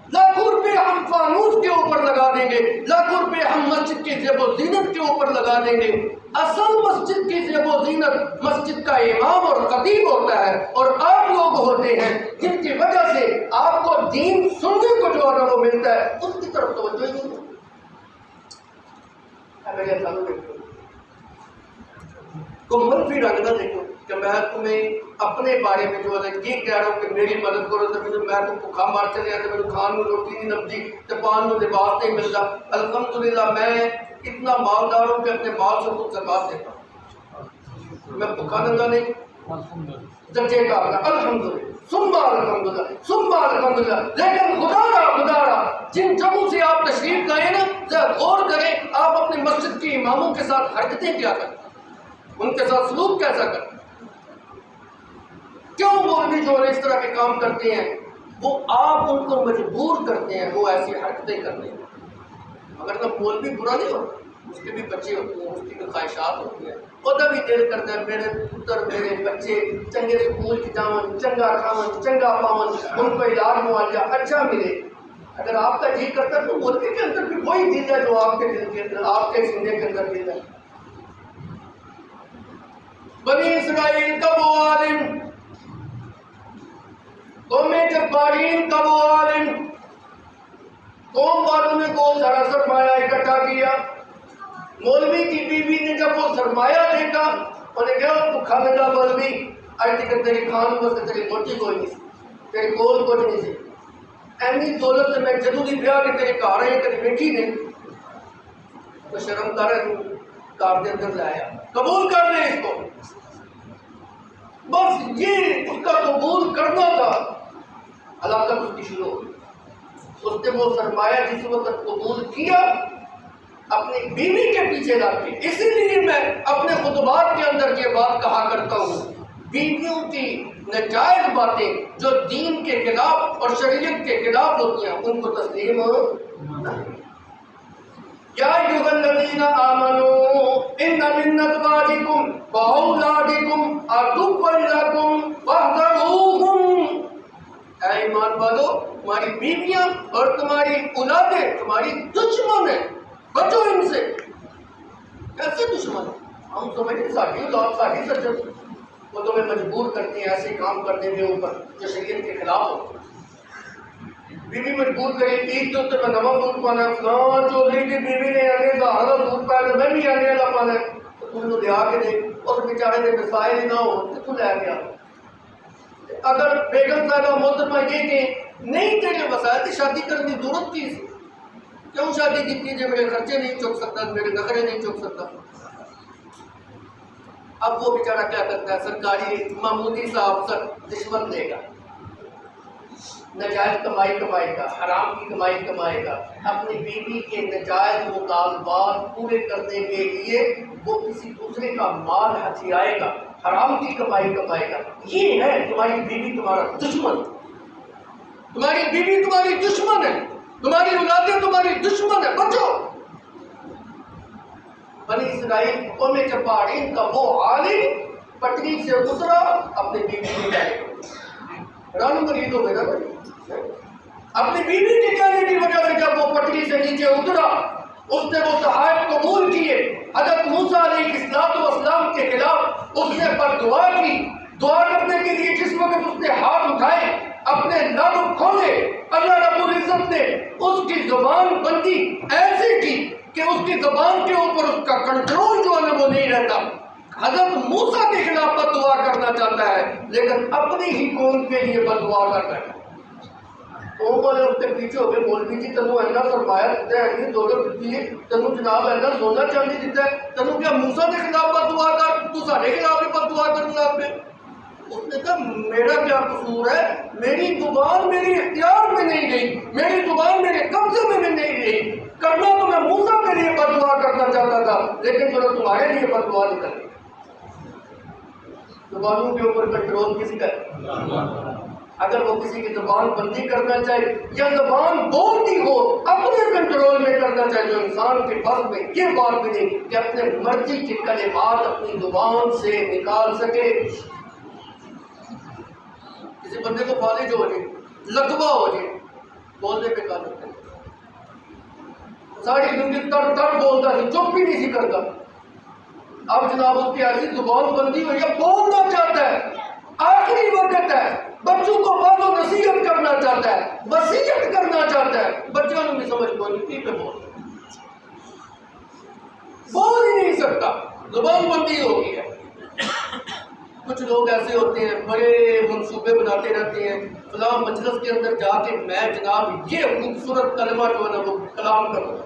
لاکھوں روپے ہم فانوس کے اوپر لگا دیں گے، لاکھوں روپے ہم مسجد کی زیب و زینت کے اوپر لگا دیں گے۔ اصل مسجد کی زیب و زینت مسجد کا امام اور خطیب ہوتا ہے، اور آپ لوگ ہوتے ہیں جن کی وجہ سے آپ کو دین سننے کو جو ہے وہ ملتا ہے، اس کی طرف توجہ ہی نہیں ہے۔ کو منفی رنگ نہ دیکھو کہ میں تمہیں اپنے بارے میں جو ہے یہ کہہ رہا ہوں کہ میری مدد کرو تو میں تو بھوکا مار چلے تو میرے کھان میں روٹی نہیں لبھی تو پان میں لباس نہیں ملتا. الحمدللہ میں اتنا مالدار ہوں کہ اپنے مال سے خود زکات دیتا ہوں. میں بھوکا ننگا نہیں. درجے کا الحمدللہ ثم الحمدللہ ثم الحمدللہ. لیکن خدا جن جگہوں سے آپ تشریف لائے نا ذرا غور کریں آپ اپنے مسجد کے اماموں کے ساتھ حرکتیں کیا کریں, ان کے ساتھ سلوک کیسا کریں. کیوں مولوی جو اس طرح کے کام کرتے ہیں وہ آپ ان کو مجبور کرتے ہیں وہ ایسی حرکتیں کرنے. اگر نہ مولوی برا نہیں ہوتا, اس کے بھی بچے ہوتے ہیں, اس کی بھی خواہشات ہوتی ہیں. خدا بھی دل کرتا ہے میرے پتر میرے بچے چنگے سکول کی جاون, چنگا کھاون, چنگا پاون, ان کو علاج معالجہ اچھا ملے. اگر آپ کا جی کرتا ہے تو مولوی کے اندر بھی وہی دل ہے جو آپ کے دل کے اندر, آپ کے سینے کے اندر دل ہے. بنی اسرائیل کا وہ عالم, قوم جبارین کا وہ عالم, قوم والوں نے کو سارا سرمایہ اکٹھا کیا. مولوی کی بیوی نے جب وہ سرمایہ دیکھا انہیں کہا تو کھانے کا مولوی آج تک تیری کھان میں تیری روٹی کوئی نہیں سی, تیری کول کچھ نہیں سی. ایمی دولت میں جدو دی بیا کہ تیرے گھر آئے تیری بیٹی نے تو شرم کر ہے تو گھر کے اندر لایا. قبول کر لے اس کو. بس یہ اس کا قبول کرنا تھا. ہلاکت اس کی شروع ہوئی. اس نے وہ سرمایہ جس وقت قبول کیا اپنی بیوی کے پیچھے لگ کے. اسی لیے میں اپنے خطبات کے اندر یہ بات کہا کرتا ہوں, بیویوں کی ناجائز باتیں جو دین کے خلاف اور شریعت کے خلاف ہوتی ہیں ان کو تسلیم نہیں. یا ایھا الذین آمنوا ان من ازواجکم واولادکم عدوا لکم فاحذروہم. اے ایمان والو, تمہاری بیویاں اور تمہاری اولادیں تمہاری دشمن ہیں, بچو ان سے. کیسے دشمن؟ ہم سمجھتے ساری اولاد ساری سجد, وہ تمہیں مجبور کرتی ہیں ایسے کام کرنے کے اوپر جو شریعت کے خلاف ہو. بیوی مجبور کرے عید کے اتنے میں نواں سوٹ پانا ہے, فلاں چودھری کی بیوی نے آنے کا ہر سوٹ پانا میں بھی آنے والا پانا ہے, تو تم نے لیا کے دے. اس بیچارے نے مسائل نہ ہو تو تو لے گیا. اگر بیگم صاحبہ محترمہ یہ کہ نہیں تیرے وسائل کی شادی کرنے کی ضرورت کی, کیوں شادی کی جو میرے خرچے نہیں چک سکتا, میرے نخرے نہیں چک سکتا. اب وہ بیچارہ کیا کرتا ہے, سرکاری معمولی سا افسر رشوت لے گا, ناجائز کمائی کمائے گا, حرام کی کمائی کمائے گا. اپنی بیوی کے ناجائز مطالبات پورے کرنے کے لیے وہ کسی دوسرے کا مال ہتھیائے گا, حرام کی کمائی کمائے گا. یہ ہے تمہاری بیوی تمہارا دشمن. تمہاری بیوی تمہاری دشمن ہے, تمہاری اولادیں تمہاری دشمن ہے, بچو. بنی اسرائیل قوم جبارین کا وہ عالم پٹری سے اترا اپنی بیوی کے جائے رن مرید ہو گیا. اپنی بیوی کے جانے کی وجہ سے جب وہ پٹری سے نیچے اترا اس نے وہ تحائف قبول کیے. حضرت موسیٰ علیہ السلام کے خلاف اس نے پر دعا کی. دعا کرنے کے لیے جس وقت اس نے ہاتھ اٹھائے اپنے لب کھولے, اللہ رب العزت نے اس کی زبان بندی ایسے کی کہ اس کی زبان کے اوپر اس کا کنٹرول جو ہے وہ نہیں رہتا. حضرت موسیٰ کے خلاف بد دعا کرنا چاہتا ہے لیکن اپنی ہی قوم کے لیے بد دعا کر رہا ہے. قوم والے اس کے پیچھے ہو گئے, مولوی جی تینوں اینا سرمایہ دیتا ہے, ایسی دولت دیتی ہے, تینوں جناب اینا سونا چاندی دیتا ہے, تینوں کیا موسیٰ کے خلاف بد دعا کر, تو سارے خلاف بھی بد دعا کرنا آپ نے. اس نے کہا میرا کیا قصور ہے, میری زبان میری اختیار میں نہیں گئی, میری زبان میرے قبضے میں بھی نہیں رہی. کرنا تو میں موسیٰ کے لیے بد دعا کرنا چاہتا تھا لیکن چلو تمہارے لیے بد دعا نہیں کرنی. زبانوں کے اوپر کنٹرول کس کا ہے؟ اگر وہ کسی کی زبان بندی کرنا چاہے یا زبان بولتی ہو اپنے کنٹرول میں کرنا چاہے, جو انسان کے بس میں یہ بات بھی نہیں کہ اپنے مرضی کے کلمات اپنی زبان سے نکال سکے. کسی بندے کو فالج ہو جائے, لطبہ ہو جائے, بولنے پہ کہا کرتے ساری زندگی تڑ تڑ بولتا ہے, چپ بھی نہیں سی کرتا. اب جناب اس کی ایسی زبان بندی ہوئی ہے, بولنا چاہتا ہے, آخری وقت ہے, بچوں کو بات و نصیحت کرنا چاہتا ہے, وصیت کرنا چاہتا ہے, بچوں نے بھی سمجھ پڑی پہ بول ہی نہیں سکتا, زبان بندی ہو گئی ہے. کچھ لوگ ایسے ہوتے ہیں بڑے منصوبے بناتے رہتے ہیں، فلاں مجلس کے اندر جا کے میں جناب یہ خوبصورت کلمہ جو ہے نا وہ کلام کروں،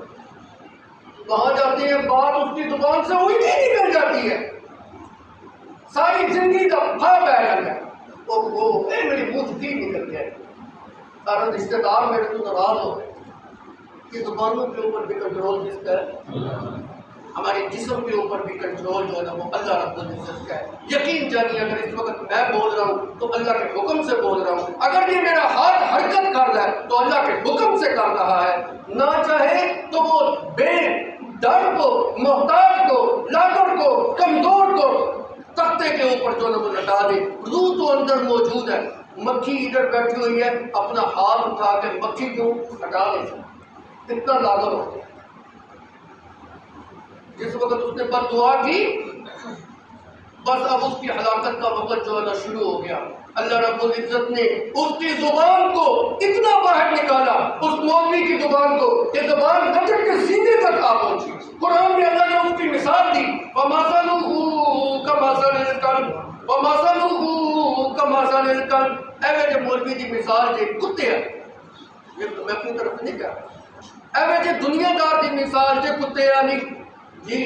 وہاں جاتے ہیں بات اس کی زبان سے وہی نہیں نکل جاتی ہے، ساری زندگی کا بھا بہ گیا، میری منہ سے ٹھیک نکل گیا، سارا رشتے دار میرے تو ناراض ہو گئے۔ کہ زبانوں کے اوپر بھی کنٹرول کس کا ہے؟ ہمارے جسم کے اوپر بھی کنٹرول جو ہے نا وہ اللہ رب العزت کا ہے۔ یقین جانیے اگر اس وقت میں بول رہا ہوں تو اللہ کے حکم سے بول رہا ہوں، اگر یہ میرا ہاتھ حرکت کر رہا ہے تو اللہ کے حکم سے کر رہا ہے، نہ چاہے تو وہ بے در کو، محتاج کو، لاغر کو، کمزور کو تختے کے اوپر جو ہے وہ لٹا دے، روح تو اندر موجود ہے، مکھی ادھر بیٹھی ہوئی ہے، اپنا ہاتھ اٹھا کے مکھی کو ہٹا دے، کتنا لاغر ہو گیا۔ جس وقت اس نے بد دعا کی بس اب اس کی ہلاکت کا وقت جو ہے نا شروع ہو گیا۔ اللہ رب العزت نے اس کی زبان کو اتنا باہر نکالا، اس مولوی کی زبان کو، کہ زبان لچک کے سینے تک آ پہنچی۔ قرآن میں اللہ نے اس کی مثال دی، وَمَثَلُهُ كَمَثَلِ الْكَلْبِ وَمَثَلُهُ كَمَثَلِ الْكَلْبِ۔ اے میرے مولوی کی مثال جے کتے ہیں، یہ تو میں اپنی طرف سے نہیں کہہ رہا، اے میرے دنیا دار کی مثال جے کتے ہیں جی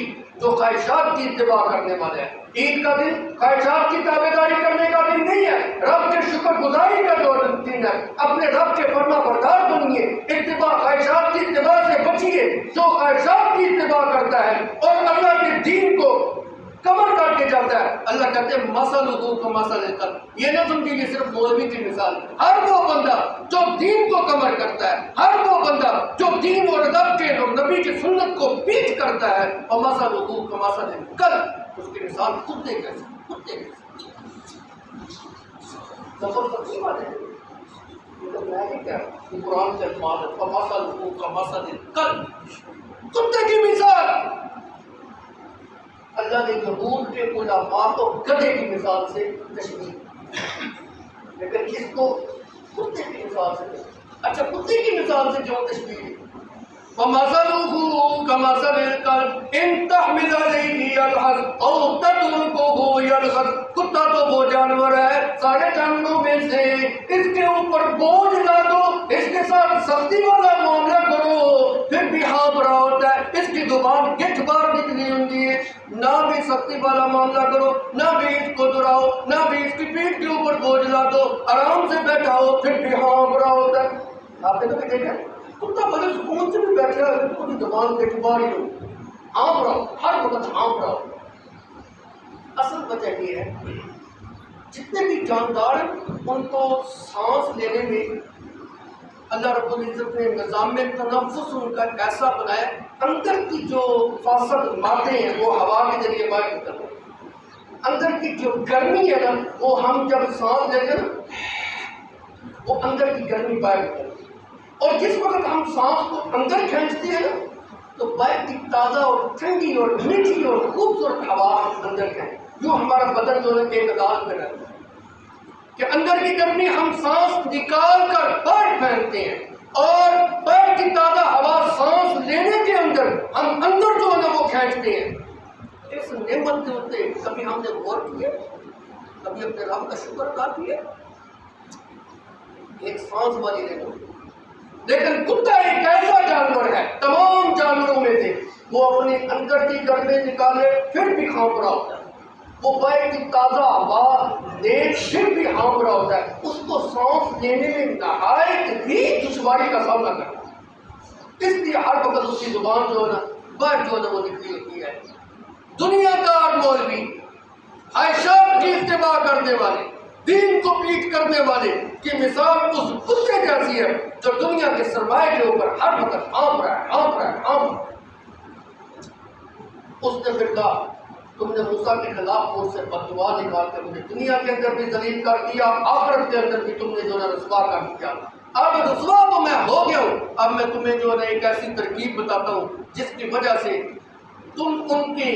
جو خواہشات کی اتباع کرنے والے ہیں۔ عید کا دن خواہشات کی تابع داری کرنے کا دن نہیں ہے، رب کے شکر گزاری کا دن ہے۔ اپنے رب کے فرما بردار بنیے، اتباع خواہشات کی اتباع سے بچیے۔ جو خواہشات کی اتباع کرتا ہے اور اللہ کے دین کو کمر کر کے چلتا ہے، اللہ کہتے ہیں مثلہ کمثل الکلب۔ یہ نہ سمجھیے یہ صرف مولوی کی مثال، ہر وہ بندہ جو دین کو کمر کرتا ہے، ہر وہ بندہ جو دین اور رب کے اور نبی کی سنت کو پیٹ کرتا ہے، اور مثلہ کمثل الکلب، اس کی مثال کتے جیسے، کتے جیسے۔ سفر سچی بات ہے، یہ تو میں نہیں کہہ رہا، یہ قرآن کے الفاظ ہے، مثلہ کمثل الکلب، کتے کی مثال۔ اللہ نے یہود کے علماء کو گدھے کی مثال سے تشبیہ، لیکن اس کو کتے کی مثال سے، اچھا کتے کی مثال سے کیوں تشبیہ؟ وَمَثَلُهُ كَمَثَلِ الْكَلْبِ إِن تَحْمِلْ عَلَيْهِ يَلْهَثْ أَوْ تَتْرُكْهُ يَلْهَثْ۔ کتا تو وہ جانور ہے سارے جانوروں میں سے، اس کے اوپر بوجھ نہ دو، اس کے ساتھ سختی والا معاملہ کرو، پھر بھی ہاں برا ہوتا ہے، اس کی زبان گٹھ بار نکلی ہوتی ہے، نہ بھی سختی والا معاملہ کرو، نہ بھی اس کو دراؤ، نہ بھی اس کی پیٹھ کے اوپر بوجھ لا دو، آرام سے بیٹھا ہو، پھر بھی ہاں برا ہوتا ہے۔ آپ نے کبھی دیکھا کتا بڑے سکون سے بھی بیٹھا ہے، اس کو بھی زبان گٹھ بار ہی ہو، ہاں برا ہو، ہر وقت ہاں برا ہو۔ اصل وجہ یہ ہے جتنے بھی جاندار ہیں ان کو سانس لینے میں اللہ رب العزت نے نظام تنفس ان کا ایسا بنایا، اندر کی جو فاسد مادے ہیں وہ ہوا کے ذریعے باہر نکلتے ہیں، اندر کی جو گرمی ہے نا وہ ہم جب سانس لیتے ہیں نا وہ اندر کی گرمی باہر نکلتی ہے، اور جس وقت ہم سانس کو اندر کھینچتے ہیں نا تو باہر کی تازہ اور ٹھنڈی اور میٹھی اور خوبصورت ہوا اندر کھینچتے، جو ہمارا بدن جو ہے ایک اعتدال میں رہتا ہے، کہ اندر کی گرمی ہم سانس نکال کر باہر پھینکتے ہیں، اور باہر کی تازہ ہوا سانس لینے کے اندر ہم اندر جو ہے نا وہ کھینچتے ہیں۔ اس نعمت کے اوپر کبھی ہم نے غور کیا، کبھی اپنے رب کا شکر ادا کیا؟ ایک سانس والی نعمت، لیکن کتا ایک ایسا جانور ہے تمام جانوروں میں سے وہ اپنے اندر کی گرمی نکالے پھر بھی ہانپڑا ہوتا ہے، وہ باہر کی تازہ ہوا لے پھر بھی ہانپڑا ہوتا ہے، اس کو سانس لینے میں نہایت ہی دشواری کا سامنا کرتا ہے، اس لیے ہر وقت اس کی زبان جو ہے نا باہر جو ہے نا وہ نکلی ہوتی ہے۔ دنیا دار مولوی، خواہشات کی اتباع کرنے والے، دین کو پیٹ کرنے والے کی مثال اس کتے جیسی ہے جو دنیا کے سرمایہ کے اوپر ہر وقت ہانپ رہا ہے، ہانپ رہا ہے، ہانپ رہا ہے۔ اس نے پھر کہا تم نے موسیٰ کے خلاف مجھ سے بد دعا نکال کر مجھے دنیا کے اندر بھی ذلیل کر دیا، آخرت کے اندر بھی تم نے جو ہے رسوا کر دیا، اب رسوا تو میں ہو گیا ہوں، اب میں تمہیں جو ہے ایک ایسی ترکیب بتاتا ہوں جس کی وجہ سے تم ان کے،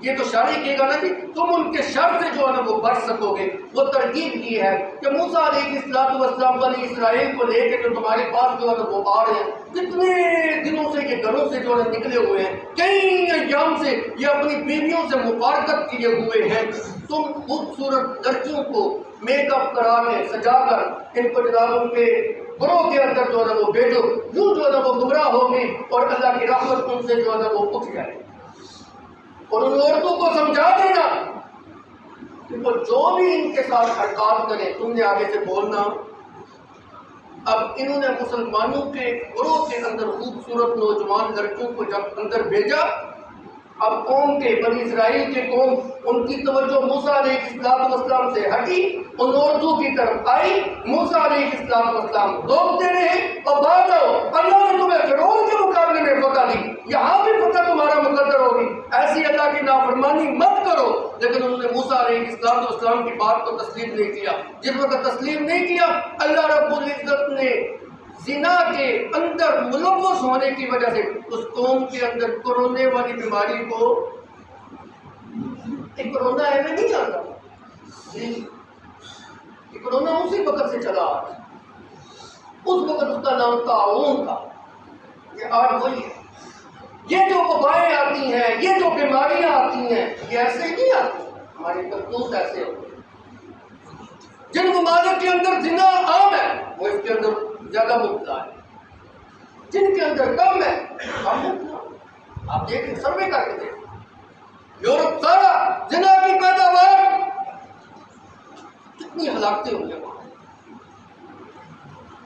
یہ تو شرع کہے گا نا کہ تم ان کے شر سے جو ہے نا وہ بچ سکو گے۔ وہ ترکیب کی ہے کہ موسیٰ علیہ السلام بنی اسرائیل کو لے کے جو تمہارے پاس جو ہے نا وہ آ رہے ہیں، کتنے دنوں سے یہ گھروں سے جو ہے نکلے ہوئے ہیں، کئی ایام سے یہ اپنی بیویوں سے مفارقت کیے ہوئے ہیں، تم خوبصورت لڑکیوں کو میک اپ کرا کے سجا کر ان کو جناب ان کے گروہ کے اندر جو ہے وہ بھیجو، یوں جو ہے وہ گمراہ ہوگی اور اللہ کی رحمت ان سے جو ہے وہ اٹھ جائے۔ اور ان عورتوں کو سمجھا دینا کہ وہ جو بھی ان کے ساتھ حرکات کریں تم نے آگے سے بولنا۔ اب انہوں نے مسلمانوں کے گروہ کے اندر خوبصورت نوجوان لڑکیوں کو جب اندر بھیجا، اب قوم کے بنی اسرائیل کے قوم ان کی توجہ موسیٰ علیہ السلام سے ہٹی، ان عورتوں کی طرف آئی۔ موسیٰ علیہ السلام روکتے رہے اور بات آؤ اللہ نے تمہیں فرعون کے مقابلے میں فتح دی، یہاں بھی فتح تمہارا مقدر ہوگی، ایسی اللہ کی نافرمانی مت کرو۔ لیکن انہوں نے موسیٰ علیہ السلام کی بات کو تسلیم نہیں کیا۔ جس وقت تسلیم نہیں کیا، اللہ رب العزت نے زنا کے اندر ملوث ہونے کی وجہ سے اس قوم کے اندر کورونا والی بیماری کو، ایک کورونا ایسے نہیں آتا، کورونا اسی وقت سے چلا آتا، اس وقت اس کا نام طاعون تھا۔ یہ آج وہی ہے۔ یہ جو وبائیں آتی ہیں، یہ جو بیماریاں آتی ہیں، یہ ایسے نہیں آتی، ہمارے کرتوت ایسے ہوتے ہیں۔ جن ممالک کے اندر زنا عام ہے وہ اس کے اندر زیادہ مبتلا ہے، جن کے اندر کم ہے کم مبتلا۔ آپ دیکھیں، سروے کر کے دیکھیں، یورپ سارا زنا کی پیداوار، کتنی ہلاکتیں ہوئی ہیں وہاں۔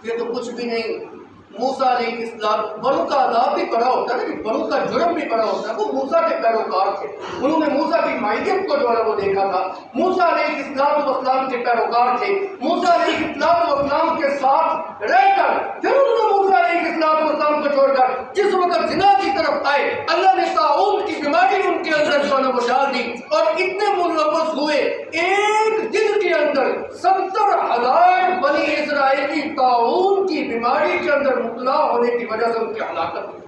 یہ تو کچھ بھی نہیں۔ موسیٰ علیہ السلام، بنو کا عذاب بھی بڑا ہوتا ہے، بنو کا جرم بھی بڑا ہوتا ہے، وہ موسیٰ کے پیروکار تھے، انہوں نے موسیٰ کی مائیت کو جو ہے وہ دیکھا تھا۔ موسیٰ علیہ السلام کے پیروکار تھے، موسیٰ علیہ السلام کے ساتھ رہ کر پھر انہوں نے موسیٰ علیہ السلام کو چھوڑ کر جس وقت زنا کی طرف آئے، اللہ نے طاعون کی بیماری ان کے اندر جو ہے وہ ڈال دی اور اتنے ملوث ہوئے، ایک دن کے اندر 70,000 بنی اسرائیلی طاعون کی بیماری کے اندر مبتلا ہونے کی وجہ سے ان کی ہلاکت ہوئی۔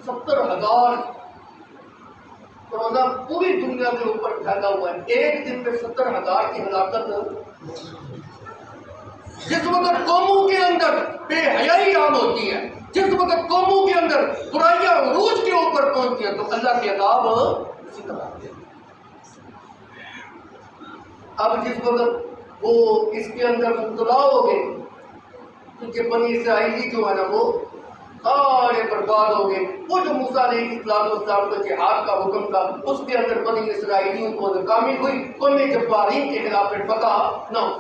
70,000 کورونا پوری دنیا کے اوپر پھیلا ہوا ہے، ایک دن میں 70,000 کی ہلاکت۔ جس وقت قوموں کے اندر بے حیائی عام ہوتی ہے، جس وقت قوموں کے اندر برائیاں عروج کے اوپر پہنچتی ہیں، تو اللہ کے عذاب اسی طرح آتے ہیں۔ اب جس وقت وہ اس کے اندر مبتلا ہو گئے، کیونکہ بنی اسرائیلی جو ہے نا وہ سارے برباد ہو گئے۔ وہ جو موسیٰ علیہ السلام کو جہاد کا حکم تھا، اس کے اندر بنی اسرائیلیوں کو ناکامی ہوئی، قوم جبارین کے خلاف پھر فتح نہ ہو۔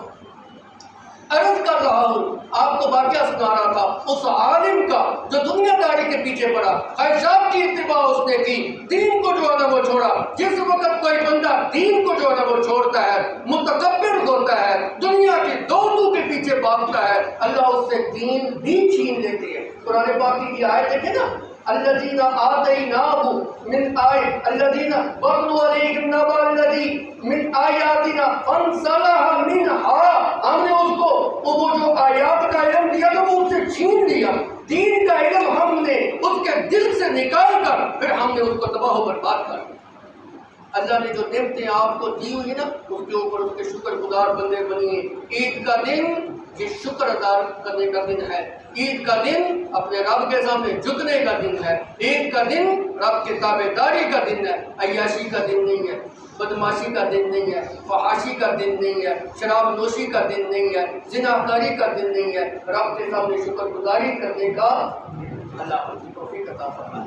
عرض کر رہا ہوں، آپ کو واقعہ سنا رہا تھا اس عالم کا جو دنیا داری کے پیچھے پڑا، خواہشات کی اتباع اس نے کی، دین کو جو ہے نا وہ چھوڑا۔ جس وقت کوئی بندہ دین کو جو ہے نا وہ چھوڑتا ہے، متکبر ہوتا ہے، دنیا کی دولتوں کے پیچھے بھاگتا ہے، اللہ اس سے دین بھی چھین لیتے ہیں۔ قرآن پاک کی آیت دیکھیں نا، الذین آتیناہم من آیات الذین وَاتْلُ عَلَیْهِمْ نَبَأَ الَّذِی من آیاتنا فانسلخ منہا، ہم نے اس کو وہ جو آیات کا علم دیا تھا وہ اس سے چھین لیا، دین کا علم ہم نے اس کے دل سے نکال کر پھر ہم نے اس کو تباہ و برباد کر دیا۔ اللہ نے جو نعمتیں آپ کو دی ہوئی نا، اس کے اوپر اس کے شکر گزار بندے بنیے۔ عید کا دن یہ شکر ادا کرنے کا دن ہے، عید کا دن اپنے رب کے سامنے جھکنے کا دن ہے، عید کا دن رب کے تابع داری کا دن ہے، عیاشی کا دن نہیں ہے، بدماشی کا دن نہیں ہے، فحاشی کا دن نہیں ہے، شراب نوشی کا دن نہیں ہے، زناکاری کا دن نہیں ہے، رب کے سامنے شکر گزاری کرنے کا اللہ کی توفیق عطا فرمائے۔